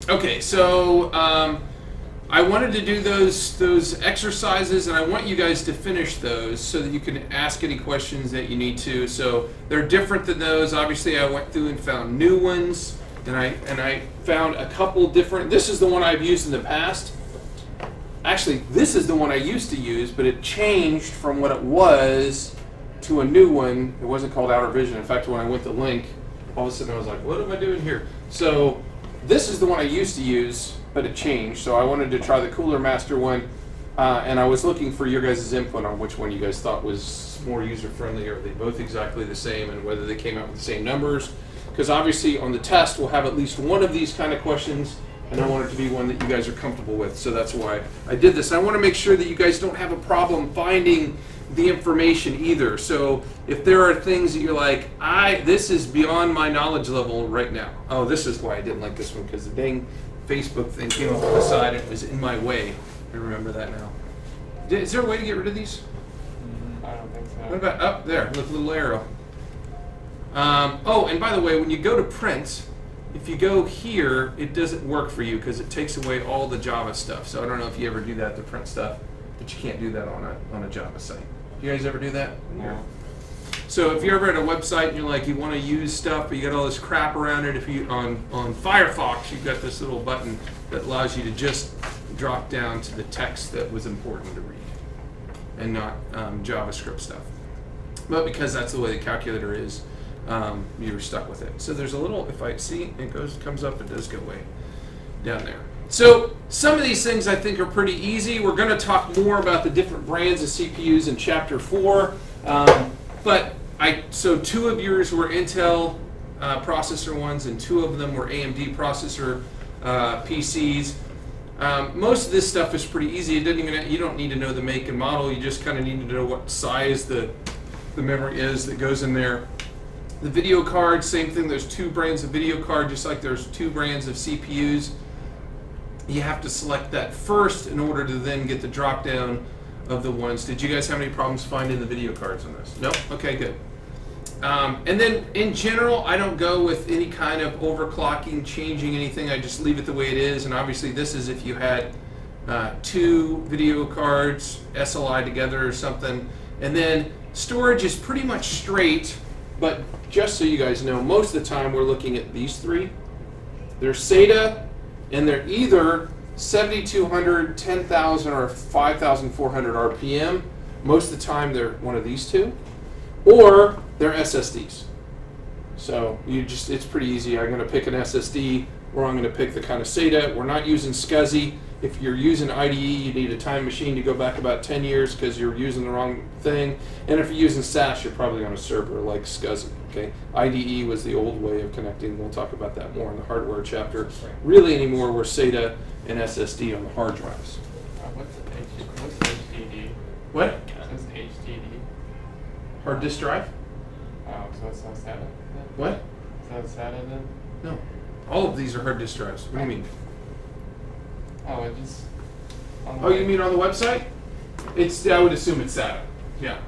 Okay, so I wanted to do those exercises, and I want you guys to finish those so that you can ask any questions that you need to. So they're different than those. Obviously, I went through and found new ones, and I found a couple different. This is the one I've used in the past. Actually, this is the one I used to use, but it changed from what it was to a new one. It wasn't called Outer Vision. In fact, when I went to link, all of a sudden I was like, what am I doing here? So this is the one I used to use, but it changed. So I wanted to try the Cooler Master one, and I was looking for your guys' input on which one you guys thought was more user-friendly, or are they both exactly the same, and whether they came out with the same numbers. Because obviously on the test we'll have at least one of these kind of questions, and I want it to be one that you guys are comfortable with. So that's why I did this. I want to make sure that you guys don't have a problem finding the information either. So if there are things that you're like, this is beyond my knowledge level right now. Oh, this is why I didn't like this one, because the dang Facebook thing came up on the side and it was in my way. I remember that now. Is there a way to get rid of these? I don't think so. What about up there? Look, little arrow. Oh, and by the way, when you go to print, if you go here, it doesn't work for you because it takes away all the Java stuff. So I don't know if you ever do that to print stuff, but you can't do that on a Java site. You guys ever do that? No. So if you're ever at a website and you're like, you want to use stuff, but you got all this crap around it, if you on Firefox, you've got this little button that allows you to just drop down to the text that was important to read, and not JavaScript stuff. But because that's the way the calculator is, you're stuck with it. So there's a little, if I see, it comes up, it does go way down there. So some of these things I think are pretty easy. We're going to talk more about the different brands of CPUs in Chapter 4. So 2 of yours were Intel processor ones, and 2 of them were AMD processor PCs. Most of this stuff is pretty easy. You don't need to know the make and model. You just kind of need to know what size the memory is that goes in there. The video card, same thing. There's 2 brands of video card, just like there's 2 brands of CPUs. You have to select that first in order to then get the drop down of the ones. Did you guys have any problems finding the video cards on this? No? Okay, good. And then in general, I don't go with any kind of overclocking, changing anything. I just leave it the way it is. And obviously this is if you had 2 video cards SLI together or something. And then storage is pretty much straight, but just so you guys know, most of the time we're looking at these 3. They're SATA, and they're either 7,200, 10,000, or 5,400 RPM. Most of the time they're one of these 2, or they're SSDs. So it's pretty easy. I'm going to pick an SSD, or I'm going to pick the kind of SATA. We're not using SCSI. If you're using IDE, you need a time machine to go back about 10 years because you're using the wrong thing. And if you're using SAS, you're probably on a server like SCSI. Okay, IDE was the old way of connecting. We'll talk about that more in the hardware chapter. Really anymore, we're SATA and SSD on the hard drives. What's HDD? What? What's HDD? Hard disk drive? Oh, so it's not SATA then? What? Is that SATA then? No. All of these are hard disk drives. What do you mean? Oh, it just... Oh, you mean on the website? I would assume it's SATA. Yeah.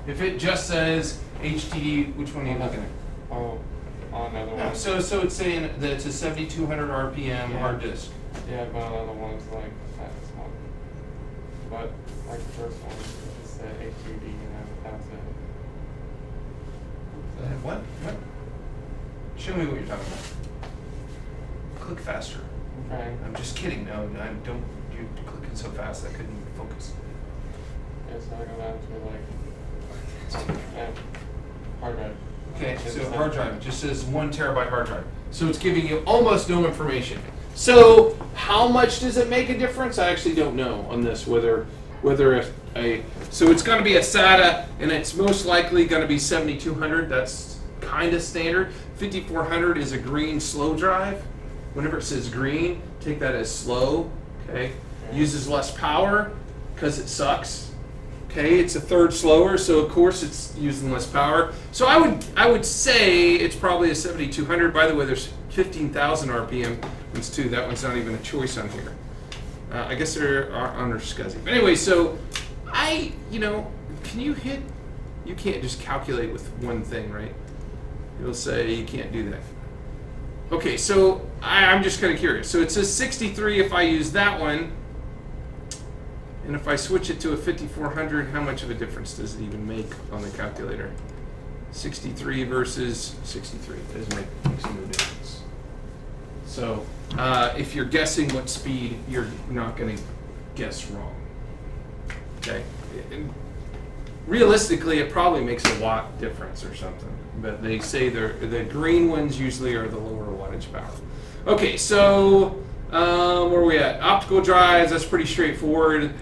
If it just says HDD, which one are you looking at? Oh, on another No, one. so it's saying that it's a 7,200 RPM hard disk. Yeah, but another one's like this one. But like the first one, it just said HDD and that's it. What? Show me what you're talking about. Click faster. Okay. I'm just kidding. No, you're clicking so fast I couldn't even focus. Yeah, so I go down to like hard drive. Okay, so hard drive, it just says 1 terabyte hard drive. So it's giving you almost no information. So how much does it make a difference? I actually don't know on this, so it's going to be a SATA, and it's most likely going to be 7,200. That's kind of standard. 5,400 is a green slow drive. Whenever it says green, take that as slow. Okay, uses less power because it sucks. Okay, it's a third slower, so of course it's using less power. So I would say it's probably a 7,200. By the way, there's 15,000 RPM ones too. That one's not even a choice on here. I guess they're under SCSI. But anyway, so you can't just calculate with one thing, right? It'll say you can't do that. Okay, so I'm just kind of curious. So it says 63 if I use that one. And if I switch it to a 5400, how much of a difference does it even make on the calculator? 63 versus 63 makes no difference. So if you're guessing what speed, you're not going to guess wrong. Okay. And realistically, it probably makes a watt difference or something. But they say the green ones usually are the lower wattage power. Okay, so where are we at? Optical drives, that's pretty straightforward.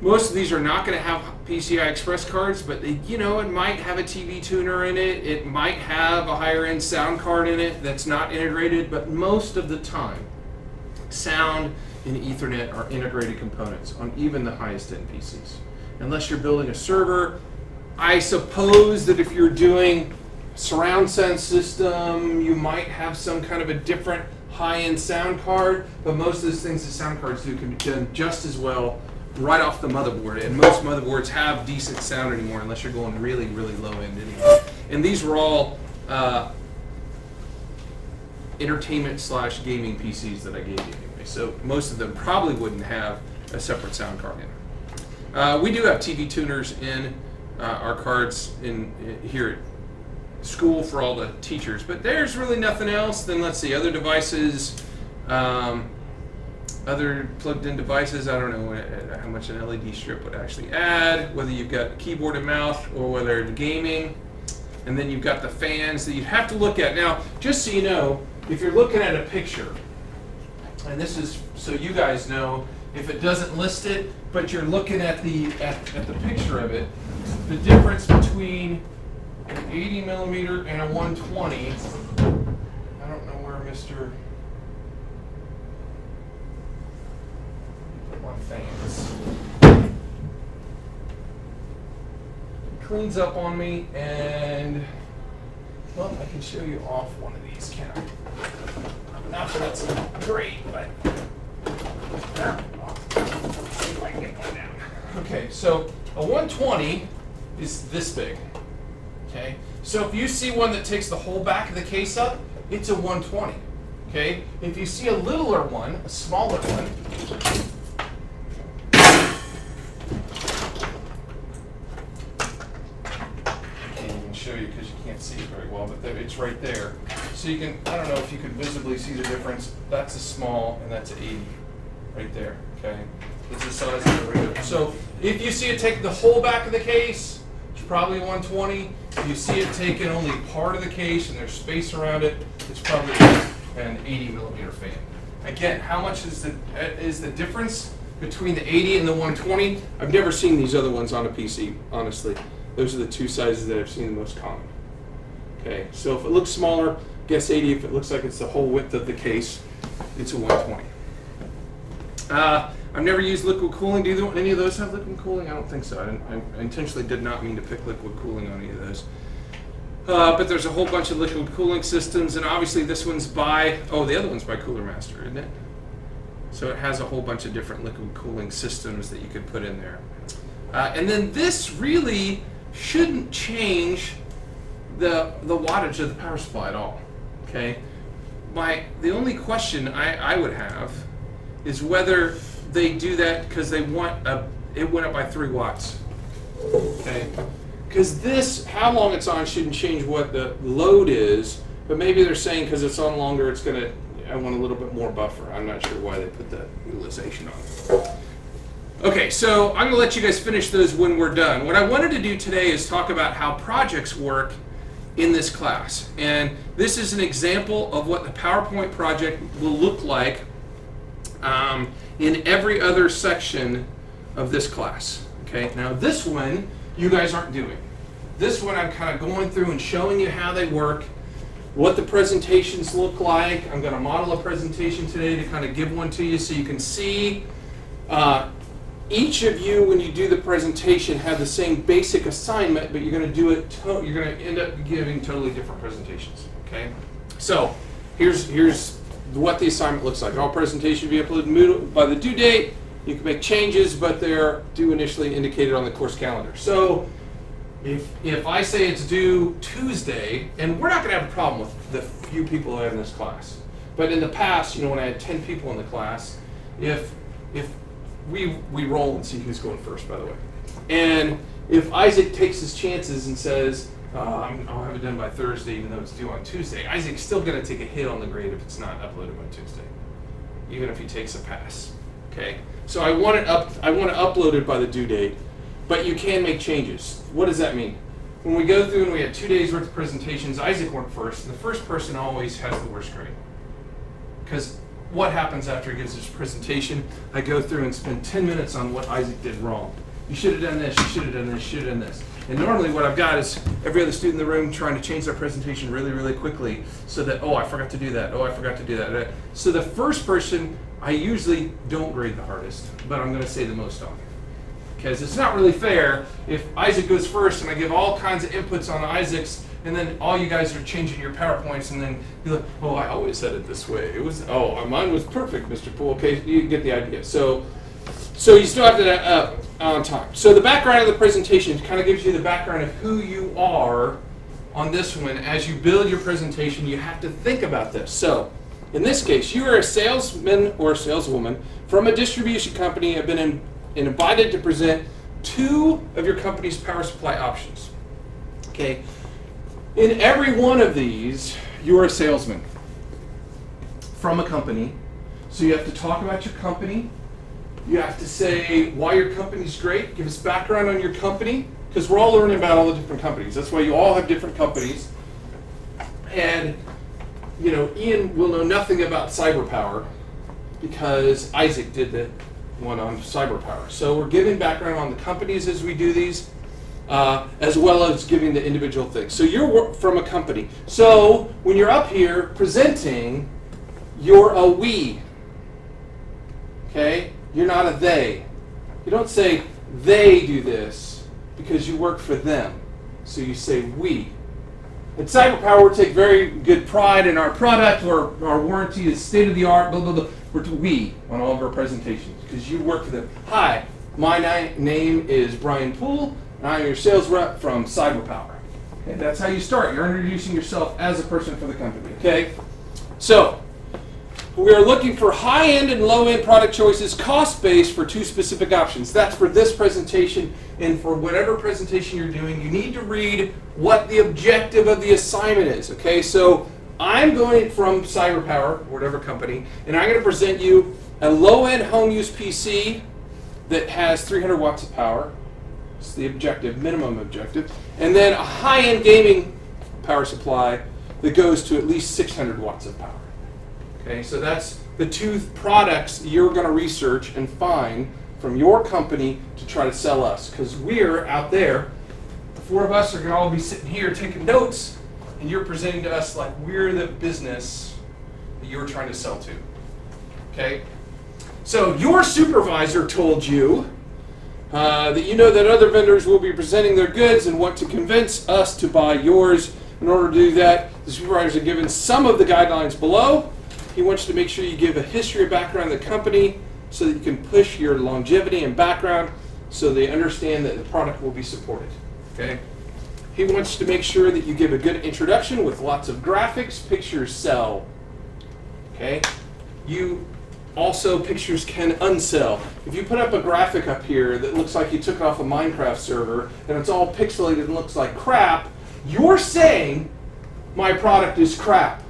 Most of these are not going to have PCI Express cards, but it might have a TV tuner in it. It might have a higher end sound card in it that's not integrated, but most of the time, sound and Ethernet are integrated components on even the highest end PCs. Unless you're building a server, I suppose that if you're doing surround sound system, you might have some kind of a different high-end sound card, but most of those things the sound cards do can be done just as well right off the motherboard, and most motherboards have decent sound anymore unless you're going really, really low end anyway. And these were all entertainment / gaming PCs that I gave you anyway, so most of them probably wouldn't have a separate sound card in. We do have TV tuners in our cards here at school for all the teachers, but there's really nothing else. Then let's see, other devices, other plugged-in devices. I don't know how much an LED strip would actually add, whether you've got keyboard and mouse or whether it's gaming. And then you've got the fans that you'd have to look at. Now, just so you know, if you're looking at a picture, and this is so you guys know, if it doesn't list it, but you're looking at the picture of it, the difference between an 80 millimeter and a 120, I don't know where Mr. My fans. It cleans up on me, and well, I can show you off one of these, can I? Not that it's great, but let's see if I can get one down. Okay, so a 120 is this big. Okay, so if you see one that takes the whole back of the case up, it's a 120. Okay, if you see a littler one, a smaller one, I can't even show you because you can't see it very well, but it's right there. So you can, I don't know if you could visibly see the difference. That's a small and that's an 80 right there. Okay, it's the size of the regular. So if you see it take the whole back of the case, it's probably a 120. If you see it taking only part of the case and there's space around it, it's probably an 80 millimeter fan. Again, how much is the difference between the 80 and the 120? I've never seen these other ones on a PC, honestly. Those are the two sizes that I've seen the most common. Okay, so if it looks smaller, guess 80. If it looks like it's the whole width of the case, it's a 120. I've never used liquid cooling. Do any of those have liquid cooling? I don't think so. I intentionally did not mean to pick liquid cooling on any of those. But there's a whole bunch of liquid cooling systems, and obviously this one's by, the other one's by Cooler Master, isn't it? So it has a whole bunch of different liquid cooling systems that you could put in there. And then this really shouldn't change the wattage of the power supply at all. Okay? The only question I would have is whether they do that because they want it went up by 3 watts. Okay? Because this, how long it's on shouldn't change what the load is, but maybe they're saying because it's on longer, it's going to, I want a little bit more buffer. I'm not sure why they put that utilization on it. Okay, so I'm going to let you guys finish those when we're done. What I wanted to do today is talk about how projects work in this class. And this is an example of what the PowerPoint project will look like in every other section of this class. Okay, now this one you guys aren't doing. This one I'm kind of going through and showing you how they work, what the presentations look like. I'm going to model a presentation today to kind of give one to you so you can see. Each of you, when you do the presentation, have the same basic assignment, but you're going to do it. You're going to end up giving totally different presentations. Okay. So here's what the assignment looks like. All presentations will be uploaded by the due date. You can make changes, but they're due initially indicated on the course calendar. So If I say it's due Tuesday, and we're not going to have a problem with the few people I have in this class, but in the past, when I had 10 people in the class, if we roll and see who's going first, by the way, and if Isaac takes his chances and says, I'll have it done by Thursday, even though it's due on Tuesday, Isaac's still going to take a hit on the grade if it's not uploaded by Tuesday, even if he takes a pass. Okay, so I want it uploaded by the due date. But you can make changes. What does that mean? When we go through and we had 2 days worth of presentations, Isaac went first, and the first person always has the worst grade. Because what happens after he gives his presentation? I go through and spend 10 minutes on what Isaac did wrong. You should have done this, you should have done this, you should have done this. And normally what I've got is every other student in the room trying to change their presentation really, really quickly so that, I forgot to do that, I forgot to do that. So the first person, I usually don't grade the hardest, but I'm going to say the most on. Because it's not really fair if Isaac goes first and I give all kinds of inputs on Isaac's, and then all you guys are changing your PowerPoints, and then you're like, I always said it this way. It was, mine was perfect, Mr. Poole. Okay, you get the idea. So you still have to on time. So the background of the presentation kind of gives you the background of who you are on this one. As you build your presentation, you have to think about this. So in this case, you are a salesman or a saleswoman from a distribution company, have been invited to present 2 of your company's power supply options. Okay. In every one of these, you're a salesman from a company. So you have to talk about your company. You have to say why your company's great. Give us background on your company, because we're all learning about all the different companies. That's why you all have different companies. And Ian will know nothing about cyber power because Isaac did the one on cyber power. So we're giving background on the companies as we do these, as well as giving the individual things. So you're from a company. So when you're up here presenting, you're a we. Okay? You're not a they. You don't say they do this because you work for them. So you say we. At CyberPower, we take very good pride in our product. Our warranty is state of the art, blah, blah, blah. We're we on all of our presentations because you work for them. Hi, my name is Brian Poole, and I'm your sales rep from CyberPower. Okay, that's how you start. You're introducing yourself as a person for the company. Okay? So, we are looking for high-end and low-end product choices, cost-based for 2 specific options. That's for this presentation, and for whatever presentation you're doing, you need to read what the objective of the assignment is. Okay, so I'm going from CyberPower, whatever company, and I'm going to present you a low-end home-use PC that has 300 watts of power. It's the objective, minimum objective, and then a high-end gaming power supply that goes to at least 600 watts of power. Okay, so that's the 2 products you're going to research and find from your company to try to sell us. Because we're out there, the 4 of us are going to all be sitting here taking notes, and you're presenting to us like we're the business that you're trying to sell to. Okay? So your supervisor told you that you know that other vendors will be presenting their goods and want to convince us to buy yours. In order to do that, the supervisors are given some of the guidelines below. He wants you to make sure you give a history and background of the company so that you can push your longevity and background so they understand that the product will be supported. Okay? He wants to make sure that you give a good introduction with lots of graphics. Pictures sell. Okay? Pictures can unsell. If you put up a graphic up here that looks like you took it off a Minecraft server and it's all pixelated and looks like crap, you're saying my product is crap.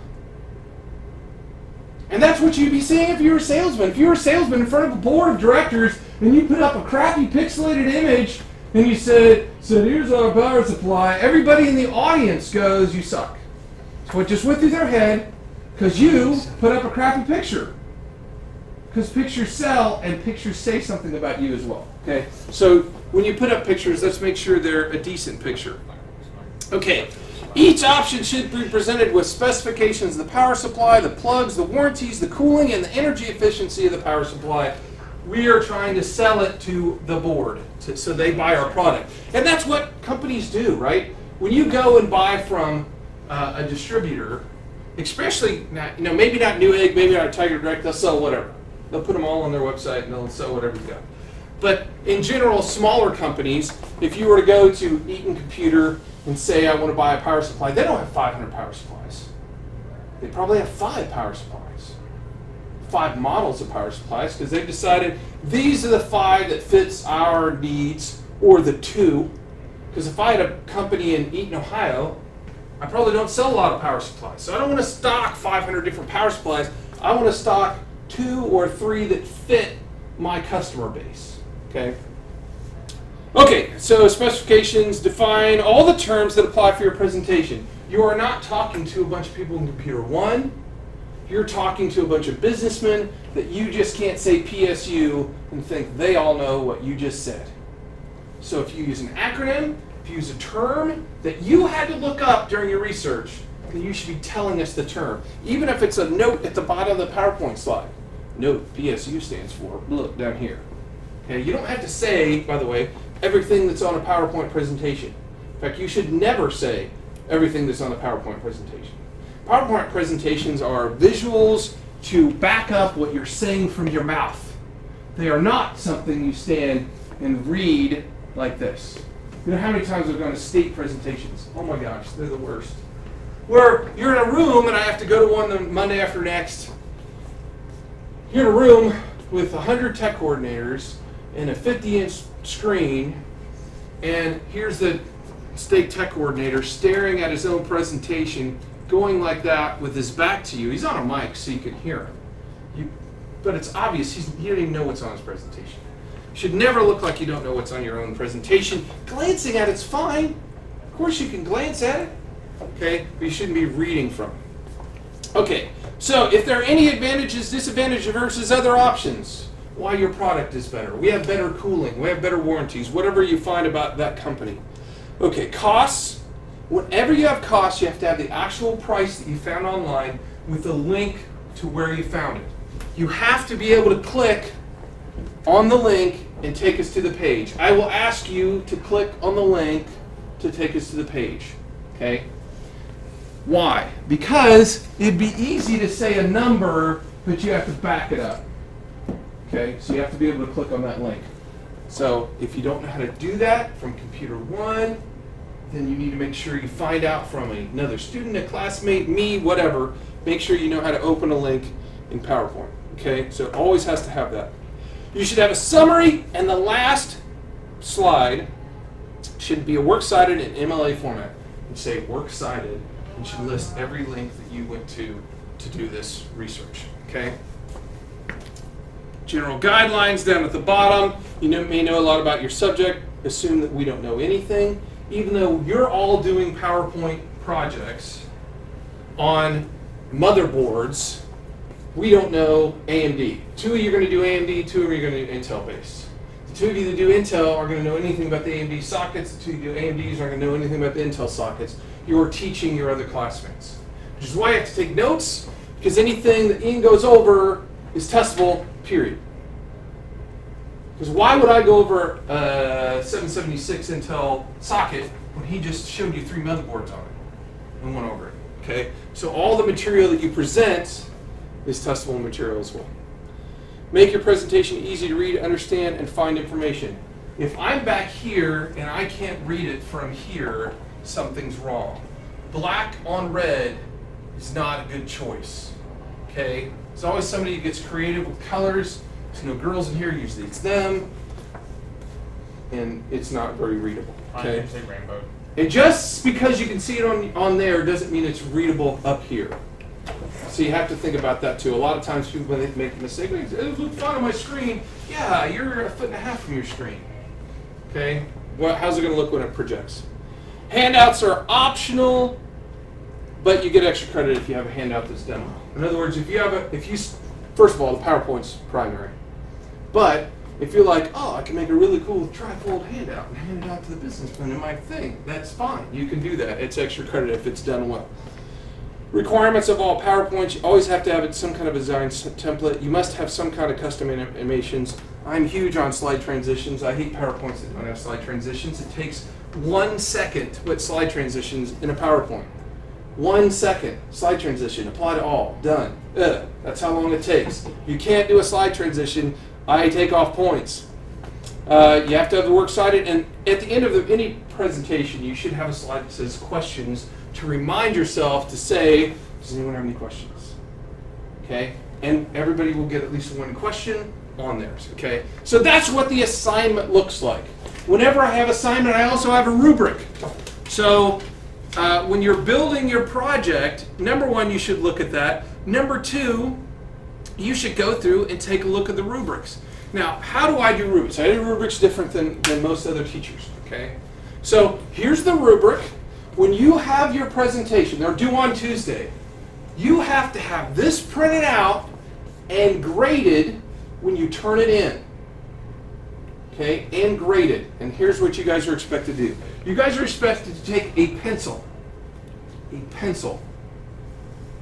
And that's what you'd be saying if you were a salesman. If you were a salesman in front of a board of directors and you put up a crappy pixelated image and you said, so here's our power supply, everybody in the audience goes, you suck. So it just went through their head because you put up a crappy picture. Because pictures sell and pictures say something about you as well. Okay? So when you put up pictures, let's make sure they're a decent picture. Okay. Each option should be presented with specifications of the power supply, the plugs, the warranties, the cooling, and the energy efficiency of the power supply. We are trying to sell it to the board so they buy our product. And that's what companies do, right? When you go and buy from a distributor, especially, maybe not Newegg, maybe not Tiger Direct, they'll sell whatever. They'll put them all on their website and they'll sell whatever you got. But in general, smaller companies, if you were to go to Eaton Computer and say, I want to buy a power supply, they don't have 500 power supplies. They probably have 5 power supplies. 5 models of power supplies, because they've decided these are the 5 that fits our needs, or the 2. Because if I had a company in Eaton, Ohio, I probably don't sell a lot of power supplies. So I don't want to stock 500 different power supplies. I want to stock 2 or 3 that fit my customer base. Okay, so specifications define all the terms that apply for your presentation. You are not talking to a bunch of people in Computer 1. You're talking to a bunch of businessmen that you just can't say PSU and think they all know what you just said. So if you use an acronym, if you use a term that you had to look up during your research, then you should be telling us the term. Even if it's a note at the bottom of the PowerPoint slide. Note, PSU stands for, look down here. Okay, you don't have to say, by the way, everything that's on a PowerPoint presentation. In fact, you should never say everything that's on a PowerPoint presentation. PowerPoint presentations are visuals to back up what you're saying from your mouth. They are not something you stand and read like this. You know how many times I've gone to state presentations? Oh my gosh, they're the worst. Where you're in a room, and I have to go to one the Monday after next. You're in a room with 100 tech coordinators and a 50-inch screen, and here's the state tech coordinator staring at his own presentation, going like that with his back to you. He's on a mic so you can hear him. But it's obvious he doesn't even know what's on his presentation. You should never look like you don't know what's on your own presentation. Glancing at it's fine. Of course you can glance at it. Okay, but you shouldn't be reading from it. Okay, so if there are any advantages, disadvantages versus other options, why your product is better. We have better cooling, we have better warranties, whatever you find about that company. Okay, costs. Whenever you have costs, you have to have the actual price that you found online with a link to where you found it. You have to be able to click on the link and take us to the page. I will ask you to click on the link to take us to the page. Okay? Why? Because it'd be easy to say a number, but you have to back it up. Okay? So you have to be able to click on that link. So if you don't know how to do that from Computer 1, then you need to make sure you find out from another student, a classmate, me, whatever. Make sure you know how to open a link in PowerPoint. Okay? So it always has to have that. You should have a summary, and the last slide should be a works cited in MLA format. You say works cited, and should list every link that you went to do this research. Okay? General guidelines down at the bottom. You may know a lot about your subject. Assume that we don't know anything. Even though you're all doing PowerPoint projects on motherboards, we don't know AMD. 2 of you are going to do AMD, 2 of you are going to do Intel based. The 2 of you that do Intel are going to know anything about the AMD sockets, the 2 of you that do AMDs aren't going to know anything about the Intel sockets. You're teaching your other classmates. Which is why you have to take notes, because anything that Ian goes over is testable, period. Because why would I go over a 776 Intel socket when he just showed you 3 motherboards on it and went over it? Okay? So all the material that you present is testable material as well. Make your presentation easy to read, understand, and find information. If I'm back here and I can't read it from here, something's wrong. Black on red is not a good choice. Okay? There's always somebody who gets creative with colors. There's no girls in here, usually it's them. And it's not very readable. Okay? I say rainbow. And just because you can see it on there doesn't mean it's readable up here. So you have to think about that too. A lot of times people, when they make a mistake, it looks fine on my screen. Yeah, you're 1.5 feet from your screen. Okay? Well, how's it going to look when it projects? Handouts are optional, but you get extra credit if you have a handout that's done. In other words, first of all, the PowerPoint's primary. But if you're like, oh, I can make a really cool trifold handout and hand it out to the businessman in my thing, that's fine. You can do that. It's extra credit if it's done well. Requirements of all PowerPoints, you always have to have some kind of design template. You must have some kind of custom animations. I'm huge on slide transitions. I hate PowerPoints that don't have slide transitions. It takes 1 second to put slide transitions in a PowerPoint. 1 second, slide transition, apply to all, done. That's how long it takes. You can't do a slide transition, I take off points. You have to have the works cited, and at the end of any presentation, you should have a slide that says questions to remind yourself to say, does anyone have any questions? Okay, and everybody will get at least one question on theirs. Okay, so that's what the assignment looks like. Whenever I have assignment, I also have a rubric. So when you're building your project, number one, you should look at that. Number two, you should go through and take a look at the rubrics. Now, how do I do rubrics? I do rubrics different than most other teachers, okay? So here's the rubric. When you have your presentation, they're due on Tuesday, you have to have this printed out and graded when you turn it in. Okay, and graded. And here's what you guys are expected to do. You guys are expected to take a pencil. A pencil.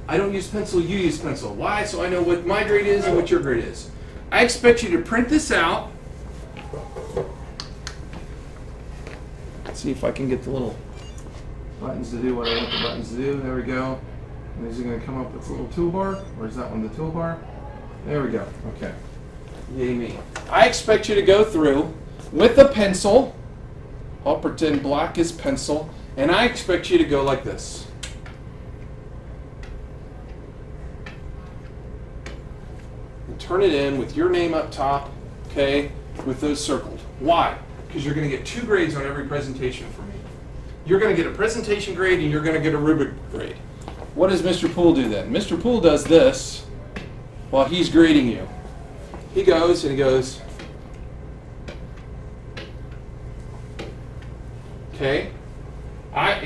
I don't use pencil, you use pencil. Why? So I know what my grade is and what your grade is. I expect you to print this out. Let's see if I can get the little buttons to do what I want the buttons to do. There we go. And these are going to come up with a little toolbar. Or is that one the toolbar? There we go. Okay. Yay me. I expect you to go through with a pencil. I'll pretend black is pencil. And I expect you to go like this. And turn it in with your name up top, okay, with those circled. Why? Because you're going to get 2 grades on every presentation from me. You're going to get a presentation grade and you're going to get a rubric grade. What does Mr. Poole do then? Mr. Poole does this while he's grading you. He goes and he goes, okay, my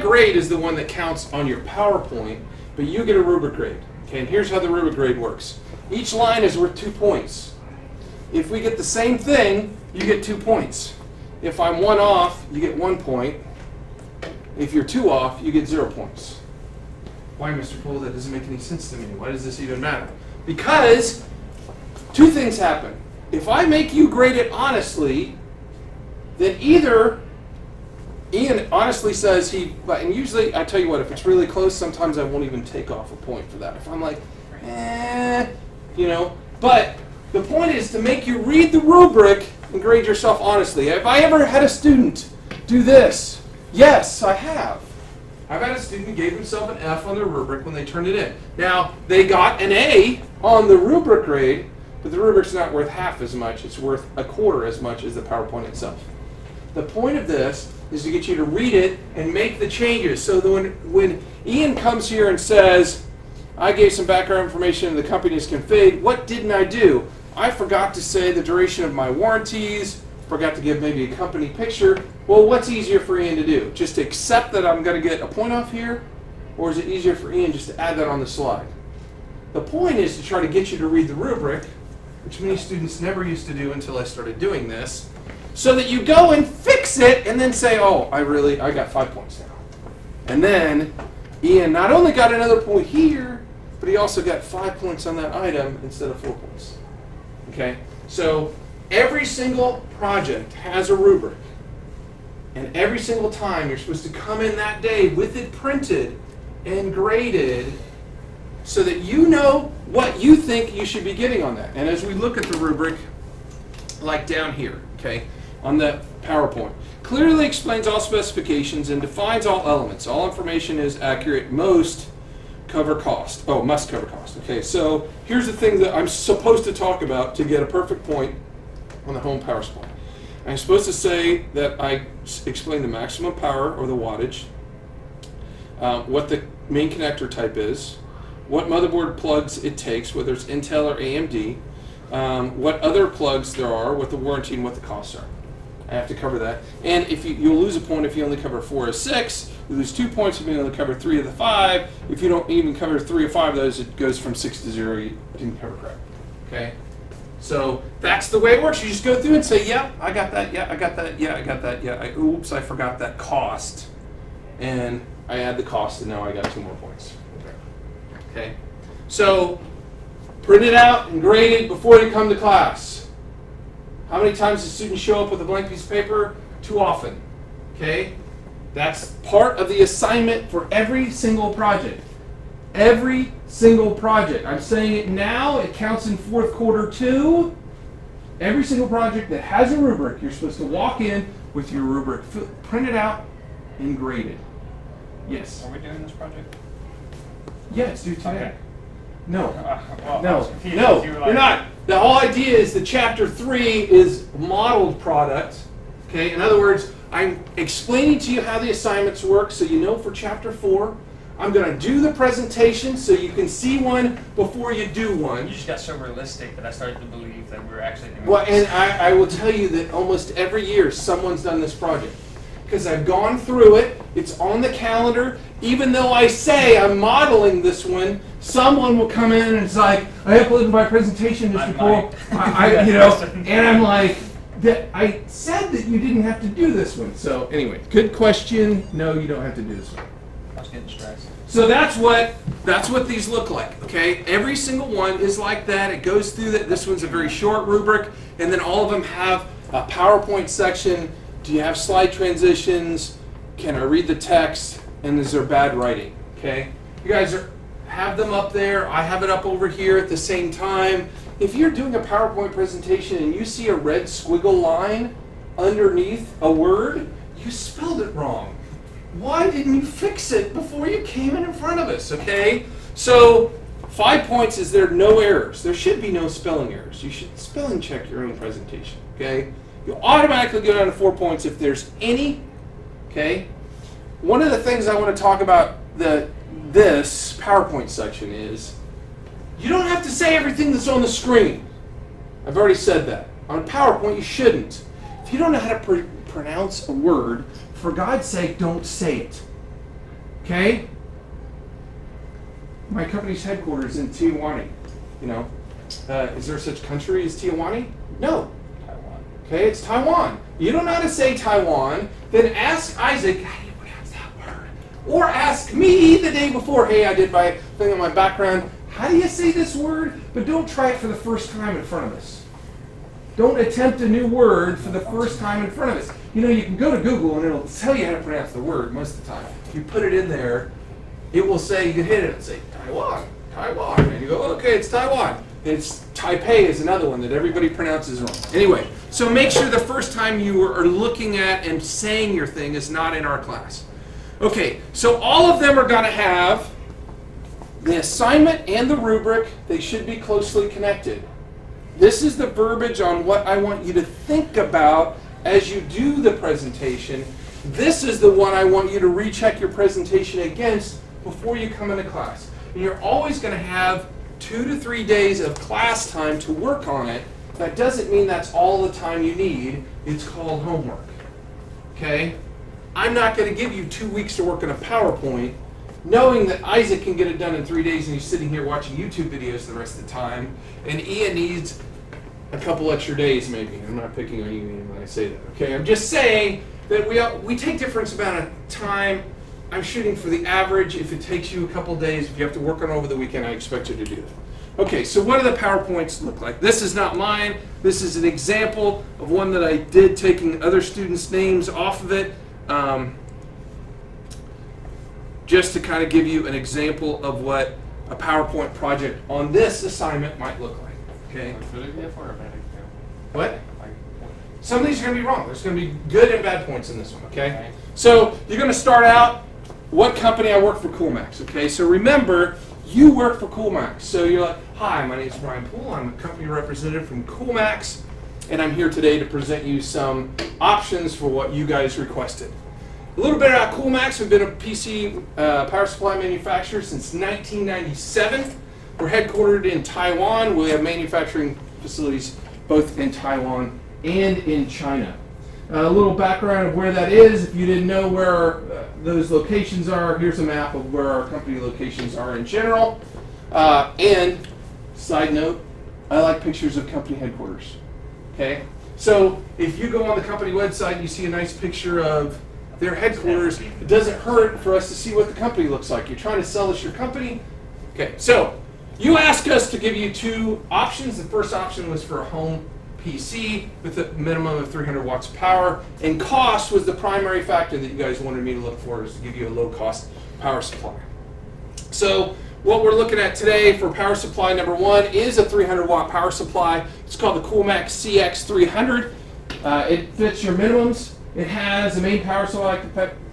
grade is the one that counts on your PowerPoint, but you get a rubric grade. Okay, and here's how the rubric grade works. Each line is worth 2 points. If we get the same thing, you get 2 points. If I'm 1 off, you get 1 point. If you're 2 off, you get 0 points. Why, Mr. Poole? That doesn't make any sense to me. Why does this even matter? Because 2 things happen. If I make you grade it honestly, then either Ian honestly says and usually, I tell you what, if it's really close, sometimes I won't even take off a point for that. If I'm like, but the point is to make you read the rubric and grade yourself honestly. Have I ever had a student do this? Yes, I have. I've had a student who gave himself an F on their rubric when they turned it in. Now, they got an A on the rubric grade, but the rubric's not worth half as much. It's worth 1/4 as much as the PowerPoint itself. The point of this is to get you to read it and make the changes so that when Ian comes here and says, I gave some background information and the company is config, what didn't I do? I forgot to say the duration of my warranties, forgot to give maybe a company picture. Well, what's easier for Ian to do? Just to accept that I'm going to get a point off here? Or is it easier for Ian just to add that on the slide? The point is to try to get you to read the rubric, which many students never used to do until I started doing this, so that you go and fix it and then say, oh, I got 5 points now. And then Ian not only got another point here, but he also got 5 points on that item instead of 4 points. Okay? So every single project has a rubric. And every single time you're supposed to come in that day with it printed and graded so that you know what you think you should be getting on that. And as we look at the rubric, like down here, okay, on the PowerPoint, clearly explains all specifications and defines all elements. All information is accurate. Must cover cost. Okay, so here's the thing that I'm supposed to talk about to get a perfect point on the home power supply. I'm supposed to say that I explain the maximum power or the wattage, what the main connector type is, what motherboard plugs it takes, whether it's Intel or AMD, what other plugs there are, what the warranty and what the costs are. I have to cover that. And if you'll lose a point if you only cover 4 of 6. You lose 2 points if you only cover 3 of the 5. If you don't even cover 3 of 5 of those, it goes from 6 to 0. You didn't cover correct. Okay? So that's the way it works. You just go through and say, yeah, I got that, yeah, I got that, yeah, I got that, yeah. Oops, I forgot that cost. And I add the cost, and now I got 2 more points. Okay? So print it out and grade it before you come to class. How many times do students show up with a blank piece of paper? Too often. Okay? That's part of the assignment for every single project. Every single project. I'm saying it now. It counts in 4th quarter too. every single project that has a rubric, you're supposed to walk in with your rubric printed out and graded. Yes. Are we doing this project? Yeah, it's due today. Okay. No. Well, I No, was confused. no, You were you're like- not. The whole idea is that chapter 3 is modeled product. Okay, in other words, I'm explaining to you how the assignments work so you know for chapter 4. I'm going to do the presentation so you can see one before you do one. You just got so realistic that I started to believe that we were actually doing Well, this. and I will tell you that almost every year someone's done this project. Because I've gone through it, it's on the calendar. Even though I say I'm modeling this one, someone will come in and it's like, I uploaded my presentation, Mr. I Cole. might. You know, and I'm like, I said that you didn't have to do this one. So anyway, good question. No, you don't have to do this one. I was getting stressed. So that's what these look like, okay? Every single one is like that. It goes through that. This one's a very short rubric, and then all of them have a PowerPoint section. Do you have slide transitions? Can I read the text? And is there bad writing? Okay? You guys have them up there. I have it up over here at the same time. If you're doing a PowerPoint presentation and you see a red squiggle line underneath a word, you spelled it wrong. Why didn't you fix it before you came in front of us, okay? So 5 points is there are no errors. There should be no spelling errors. You should spelling check your own presentation, okay? You'll automatically go down to 4 points if there's any, okay? One of the things I want to talk about this PowerPoint section is you don't have to say everything that's on the screen. I've already said that. On PowerPoint, you shouldn't. If you don't know how to pronounce a word, for God's sake, don't say it. Okay? My company's headquarters in Tijuana. You know, is there such country as Tijuana? No. Taiwan. Okay, it's Taiwan. You don't know how to say Taiwan, then ask Isaac, how do you pronounce that word? Or ask me the day before, hey, I did my thing on my background, how do you say this word? But don't try it for the first time in front of us. Don't attempt a new word for the first time in front of us. You know, you can go to Google and it'll tell you how to pronounce the word most of the time. If you put it in there, it will say, you can hit it and say, Taiwan, Taiwan. And you go, okay, it's Taiwan. It's Taipei is another one that everybody pronounces wrong. Anyway, so make sure the first time you are looking at and saying your thing is not in our class. Okay, so all of them are going to have the assignment and the rubric. They should be closely connected. This is the verbiage on what I want you to think about as you do the presentation. This is the one I want you to recheck your presentation against before you come into class. And you're always going to have 2 to 3 days of class time to work on it. That doesn't mean that's all the time you need. It's called homework. Okay? I'm not going to give you 2 weeks to work on a PowerPoint knowing that Isaac can get it done in 3 days and he's sitting here watching YouTube videos the rest of the time, and Ian needs a couple extra days maybe. I'm not picking on you, Ian, when I say that. Okay, I'm just saying that we take different amount of time. I'm shooting for the average. If it takes you a couple days, if you have to work on it over the weekend, I expect you to do that. Okay, so what do the PowerPoints look like? This is not mine. This is an example of one that I did taking other students' names off of it. Just to kind of give you an example of what a PowerPoint project on this assignment might look like. Okay. Like good example or a bad example? What? Like, Some of these are going to be wrong. There's going to be good and bad points in this one. Okay. So you're going to start out. What company? I work for CoolMax. Okay. So remember, you work for CoolMax. So you're like, hi, my name is Brian Poole. I'm a company representative from CoolMax, and I'm here today to present you some options for what you guys requested. A little bit about CoolMax. We've been a PC power supply manufacturer since 1997. We're headquartered in Taiwan. We have manufacturing facilities both in Taiwan and in China. A little background of where that is. If you didn't know where those locations are, here's a map of where our company locations are in general. And side note, I like pictures of company headquarters. Okay? So if you go on the company website and you see a nice picture of their headquarters, it doesn't hurt for us to see what the company looks like. You're trying to sell us your company. Okay, so you asked us to give you 2 options. The first option was for a home PC with a minimum of 300 watts of power, and cost was the primary factor that you guys wanted me to look for, is to give you a low cost power supply. So what we're looking at today for power supply number 1 is a 300 watt power supply. It's called the Max Ex300. It fits your minimums. It has a main power supply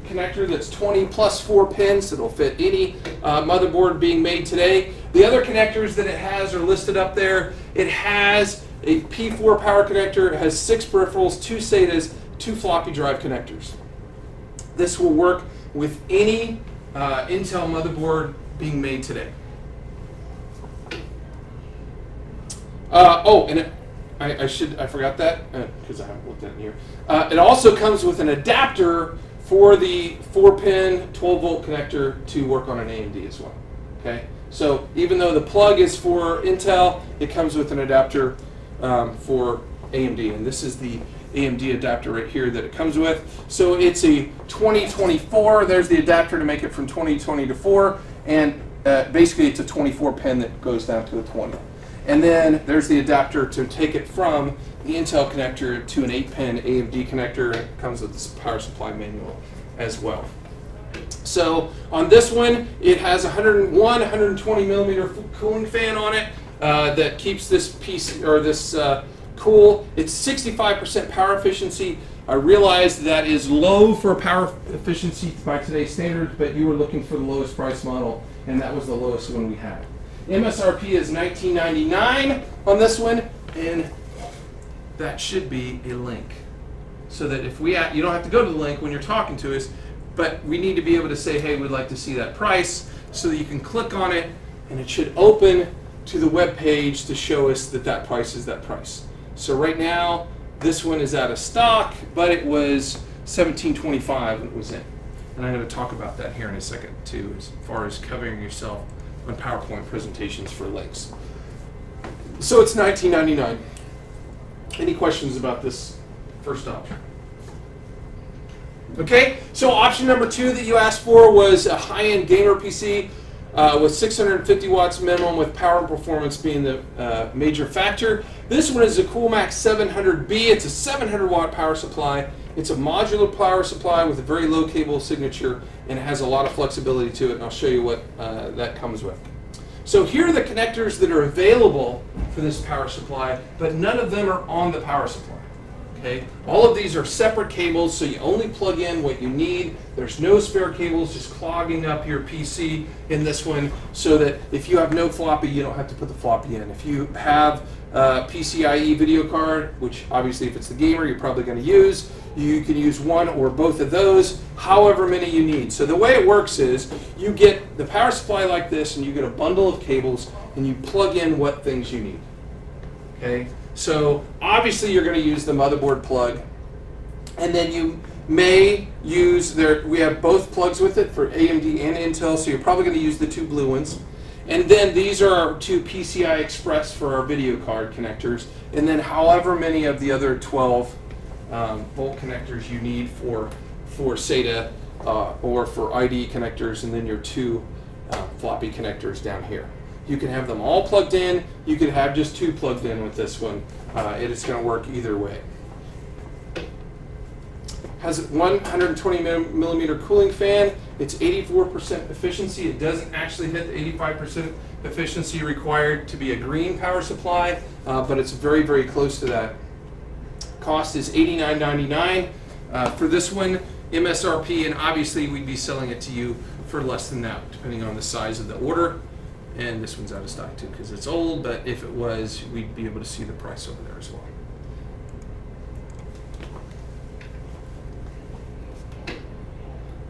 connector that's 20 plus 4 pins. It'll fit any motherboard being made today. The other connectors that it has are listed up there. It has a P4 power connector. It has 6 peripherals, 2 SATAs, 2 floppy drive connectors. This will work with any Intel motherboard being made today. I forgot that because I haven't looked at it here. It also comes with an adapter for the 4-pin 12-volt connector to work on an AMD as well. Okay, so even though the plug is for Intel, it comes with an adapter for AMD, and this is the AMD adapter right here that it comes with. So it's a 2024. There's the adapter to make it from 2020 to 4, and basically it's a 24-pin that goes down to a 20. And then there's the adapter to take it from the Intel connector to an 8-pin AMD connector. It comes with this power supply manual as well. So on this one, it has 120 millimeter cooling fan on it that keeps this piece or this cool. It's 65% power efficiency. I realize that is low for power efficiency by today's standards, but you were looking for the lowest price model, and that was the lowest one we had. MSRP is $19.99 on this one, and that should be a link. So that if you don't have to go to the link when you're talking to us, but we need to be able to say, hey, we'd like to see that price, so that you can click on it, and it should open to the web page to show us that that price is that price. So right now, this one is out of stock, but it was $17.25 when it was in. And I'm going to talk about that here in a second too, as far as covering yourself on PowerPoint presentations for links. So it's $19.99. Any questions about this first option? Okay, so option number 2 that you asked for was a high-end gamer PC with 650 watts minimum, with power and performance being the major factor. This one is a Max 700B. It's a 700 watt power supply. It's a modular power supply with a very low cable signature, and it has a lot of flexibility to it, and I'll show you what that comes with. So here are the connectors that are available for this power supply, but none of them are on the power supply. Okay? All of these are separate cables, so you only plug in what you need. There's no spare cables just clogging up your PC in this one, so that if you have no floppy, you don't have to put the floppy in. If you have a PCIe video card, which obviously if it's the gamer you're probably going to use, you can use one or both of those, however many you need. So the way it works is you get the power supply like this, and you get a bundle of cables, and you plug in what things you need. Okay? So obviously you're going to use the motherboard plug, and then you may use we have both plugs with it for AMD and Intel, so you're probably going to use the 2 blue ones. And then these are our 2 PCI Express for our video card connectors, and then however many of the other 12 volt connectors you need for SATA or for IDE connectors, and then your 2 floppy connectors down here. You can have them all plugged in. You could have just 2 plugged in with this one. It is going to work either way. Has 120 millimeter cooling fan. It's 84% efficiency. It doesn't actually hit the 85% efficiency required to be a green power supply, but it's very, very close to that. Cost is $89.99 for this one, MSRP, and obviously we'd be selling it to you for less than that, depending on the size of the order. And this one's out of stock too because it's old, but if it was, we'd be able to see the price over there as well.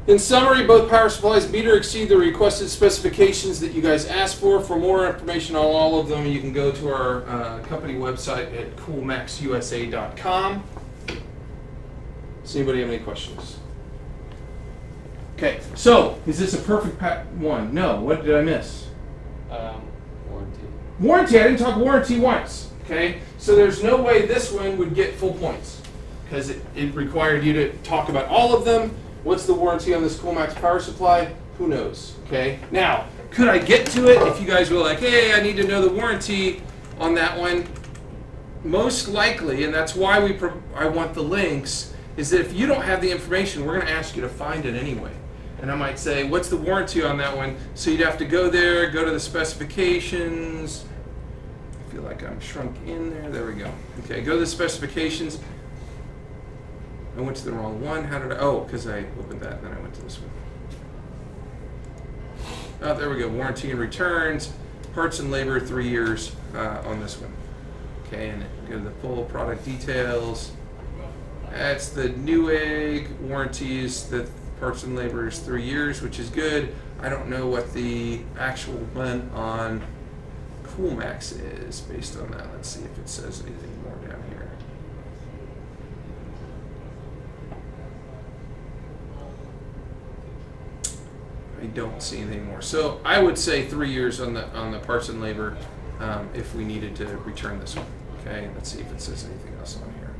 In summary, both power supplies meet or exceed the requested specifications that you guys asked for. For more information on all of them, you can go to our company website at coolmaxusa.com. Does anybody have any questions? Okay, so is this a perfect one? No. What did I miss? Warranty. Warranty. I didn't talk warranty once. Okay, so there's no way this one would get full points because it required you to talk about all of them. What's the warranty on this Coolmax power supply? Who knows? Okay. Now, could I get to it if you guys were like, hey, I need to know the warranty on that one? Most likely, and that's why I want the links, is that if you don't have the information, we're going to ask you to find it anyway. And I might say, what's the warranty on that one? So you'd have to go there, go to the specifications. I feel like I'm shrunk in there. There we go. Okay, go to the specifications. I went to the wrong one. How did I? Oh, because I opened that and then I went to this one. Oh, there we go. Warranty and returns. Parts and labor, 3 years on this one. Okay, and go to the full product details. That's the Newegg warranties. The parts and labor is 3 years, which is good. I don't know what the actual one on Coolmax is based on that. Let's see if it says anything more down here. I don't see anything more. So I would say 3 years on the parts and labor if we needed to return this one. Okay, let's see if it says anything else on here.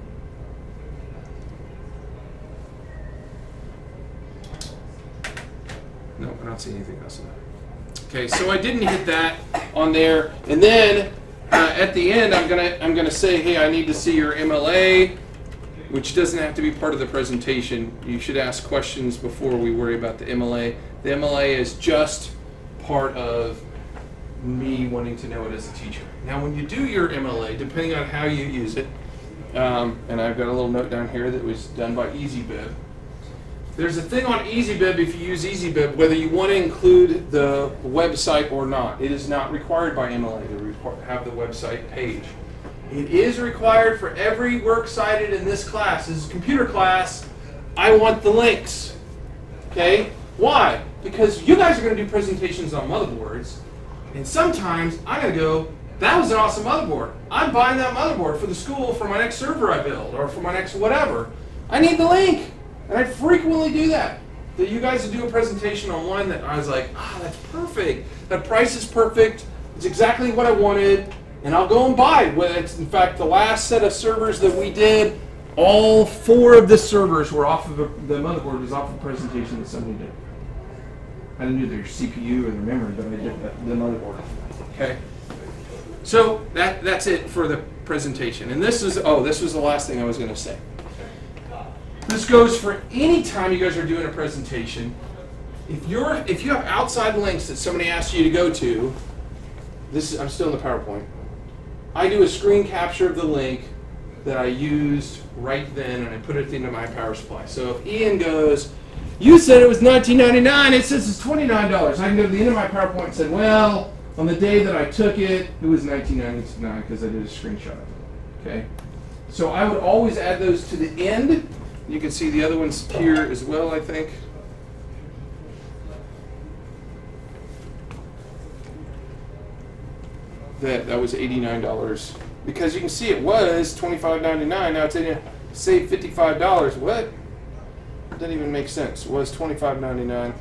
No, I don't see anything else on that. Okay, so I didn't hit that on there, and then at the end I'm gonna say, hey, I need to see your MLA, which doesn't have to be part of the presentation. You should ask questions before we worry about the MLA. The MLA is just part of me wanting to know it as a teacher. Now, when you do your MLA, depending on how you use it, and I've got a little note down here that was done by EasyBib. There's a thing on EasyBib, if you use EasyBib, whether you want to include the website or not. It is not required by MLA to have the website page. It is required for every works cited in this class. This is a computer class. I want the links. Okay? Why? Because you guys are going to do presentations on motherboards, and sometimes I'm going to go, that was an awesome motherboard. I'm buying that motherboard for the school for my next server I build, or for my next whatever. I need the link. And I frequently do that. That you guys would do a presentation on one that I was like, that's perfect. That price is perfect. It's exactly what I wanted. And I'll go and buy it. In fact, the last set of servers that we did, all 4 of the servers were off of the motherboard was off of a presentation that somebody did. I didn't do their CPU or their memory, but I did the motherboard. Okay. So that's it for the presentation. And this was the last thing I was going to say. This goes for any time you guys are doing a presentation. If you have outside links that somebody asks you to go to, I'm still in the PowerPoint. I do a screen capture of the link that I used right then, and I put it into my power supply. So if Ian goes, you said it was $19.99, it says it's $29. I can go to the end of my PowerPoint and say, well, on the day that I took it, it was $19.99 because I did a screenshot of it. Okay? So I would always add those to the end. You can see the other ones here as well, I think. That was $89. Because you can see it was $25.99. Now it's save $55. What? Doesn't even make sense. It was $25.99.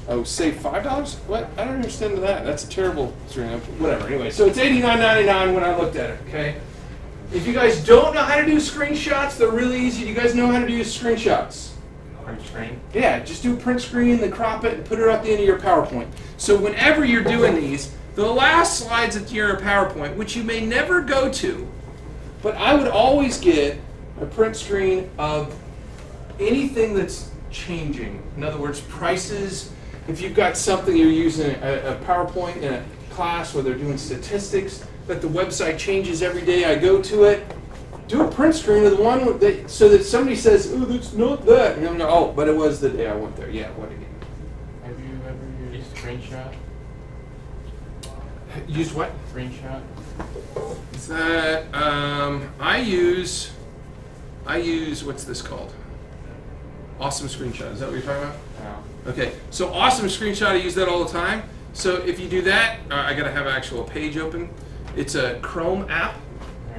Oh, save $5? What? I don't understand that. That's a terrible string. Whatever. Anyway, so it's $89.99 when I looked at it. Okay. If you guys don't know how to do screenshots, they're really easy. Do you guys know how to do screenshots? Print screen? Yeah, just do a print screen, then crop it, and put it at the end of your PowerPoint. So whenever you're doing these, the last slides at your PowerPoint, which you may never go to, but I would always get a print screen of anything that's changing. In other words, prices. If you've got something you're using a PowerPoint in a class where they're doing statistics, that the website changes every day I go to it, do a print screen of the one so that somebody says, oh, that's not that. And I'm like, oh, but it was the day I went there. Yeah, what again? Have you ever used Screenshot? Used what? Screenshot. Is that, I use, what's this called? Awesome Screenshot. Is that what you're talking about? No. Okay, so Awesome Screenshot, I use that all the time. So if you do that, I gotta have an actual page open. It's a Chrome app.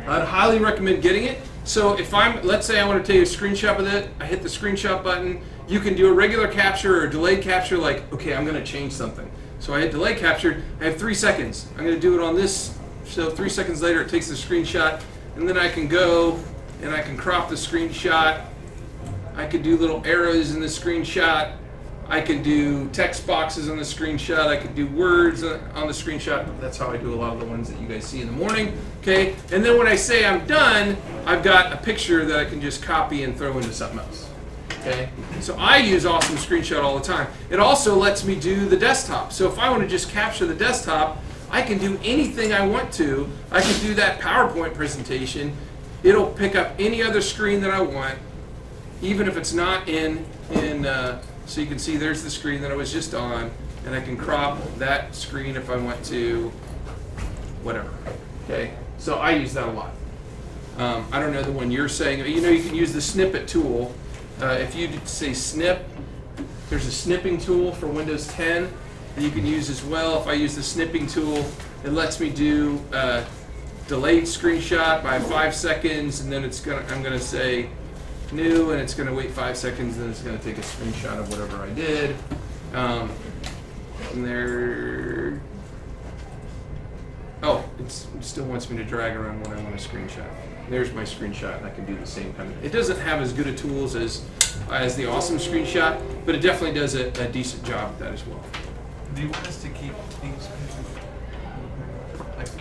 I'd highly recommend getting it. So if let's say I want to take a screenshot of it, I hit the screenshot button. You can do a regular capture or a delayed capture, like, okay, I'm gonna change something. So I hit delay capture, I have 3 seconds. I'm gonna do it on this, so 3 seconds later it takes the screenshot, and then I can go and I can crop the screenshot. I could do little arrows in the screenshot. I could do text boxes on the screenshot. I could do words on the screenshot. That's how I do a lot of the ones that you guys see in the morning. Okay, and then when I say I'm done, I've got a picture that I can just copy and throw into something else. Okay, so I use Awesome Screenshot all the time. It also lets me do the desktop. So if I want to just capture the desktop, I can do anything I want to. I can do that PowerPoint presentation. It'll pick up any other screen that I want, even if it's not in so you can see there's the screen that I was just on, and I can crop that screen if I want to, whatever. Okay, so I use that a lot. I don't know the one you're saying. You know, you can use the snippet tool. If you say snip, there's a snipping tool for Windows 10 that you can use as well. If I use the snipping tool, it lets me do delayed screenshot by 5 seconds, and then I'm gonna say new, and it's gonna wait 5 seconds, and then it's gonna take a screenshot of whatever I did. And there. Oh, it still wants me to drag around when I want a screenshot. There's my screenshot, and I can do the same kind of. It doesn't have as good a tools as the Awesome Screenshot, but it definitely does a decent job at that as well. Do you want us to keep these?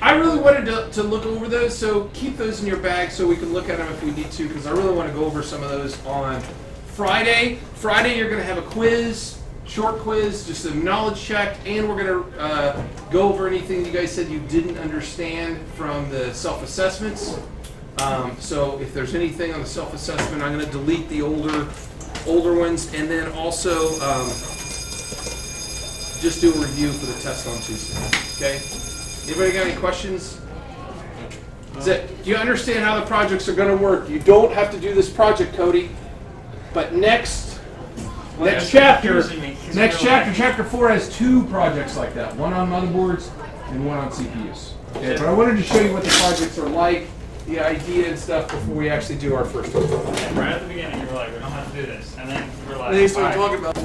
I really wanted to look over those, so keep those in your bag so we can look at them if we need to, because I really want to go over some of those on Friday. Friday, you're going to have a quiz. Short quiz, just a knowledge check, and we're going to go over anything you guys said you didn't understand from the self-assessments. So if there's anything on the self-assessment, I'm going to delete the older ones, and then also just do a review for the test on Tuesday. Okay? Anybody got any questions? Do you understand how the projects are going to work? You don't have to do this project, Cody, but next chapter, chapter 4 has 2 projects like that. One on motherboards and one on CPUs. Okay, but I wanted to show you what the projects are like, the idea and stuff before we actually do our first one. Right at the beginning, you were like, we don't have to do this. And then we're like, They started talking about